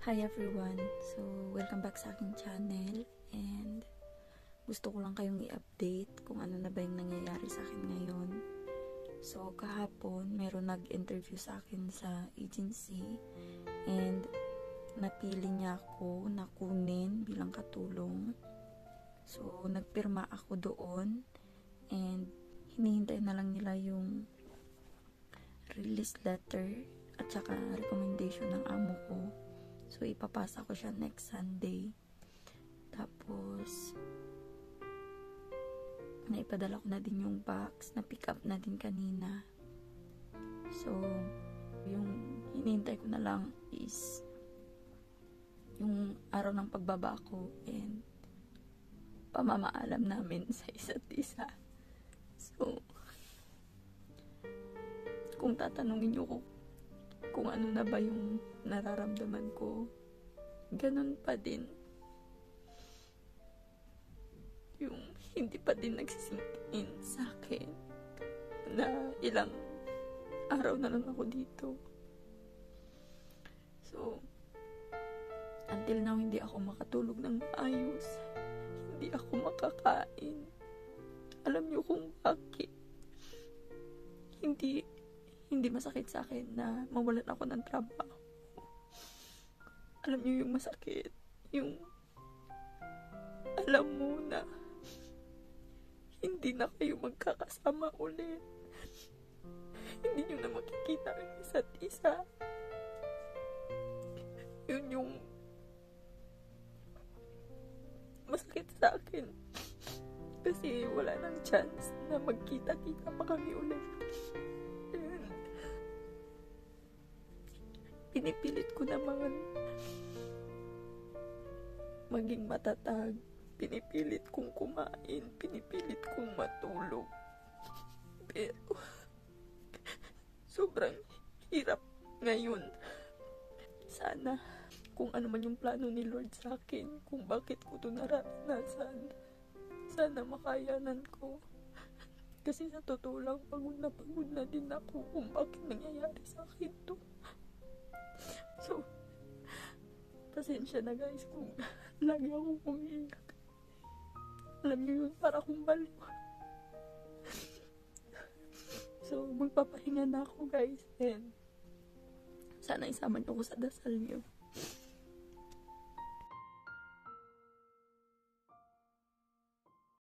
Hi everyone! So, welcome back sa aking channel and gusto ko lang kayong i-update kung ano na ba yung nangyayari sa akin ngayon. So, kahapon meron nag-interview sa akin sa agency and napili niya ako na kunin bilang katulong. So, nagpirma ako doon and hinihintay na lang nila yung release letter at saka recommendation ng amo ko. So, ipapasa ko siya next Sunday. Tapos, naipadala ko na din yung box. Na-pick up na din kanina. So, yung hinihintay ko na lang is yung araw ng pagbaba ko and pamamaalam namin sa isa't isa. So, kung tatanungin nyo ko kung ano na ba yung nararamdaman ko, ganun pa din. Yung hindi pa din nagsisink in sa akin na ilang araw na lang ako dito. So, until now, hindi ako makatulog ng maayos. Hindi ako makakain. Alam niyo kung bakit? Hindi masakit sa akin na mawalan ako ng trabaho. Alam niyo yung masakit, yung alam mo na hindi na kayo magkakasama ulit. Hindi niyo na makikita ang isa't isa. Yun yung masakit sa akin. Kasi wala nang chance na magkita-kita pa kami ulit. Pinipilit ko naman maging matatag. Pinipilit kong kumain. Pinipilit kong matulog. Pero sobrang hirap ngayon. Sana kung ano man yung plano ni Lord sa akin, kung bakit ko ito nararanasan, sana makayanan ko. Kasi sa totoo lang, pagod na din ako kung bakit nangyayari sa akin to. So, pasensya na guys kung lagi akong umiiyak. Alam niyo yun, para akong baliw. So, magpapahinga na ako guys. And sana isama niyo ko sa dasal niyo.